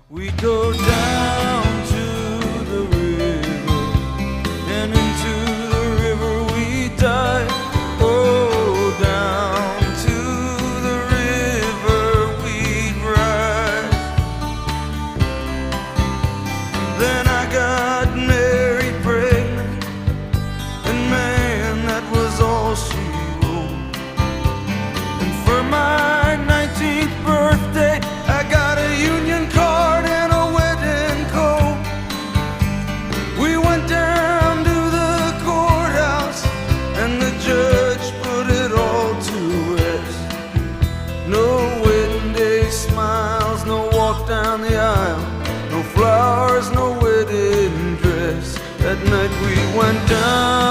We go down to the river, and into the river we dive. Oh, down to the river we'd ride. Then I got married, pregnant, and man, that was all she wrote. And for my 19th birthday, I got a union card and a wedding coat. We went down to the courthouse, and the judge put it all to rest. No wedding day smiles, no walk down the aisle, no flowers, no wedding dress. That night we went down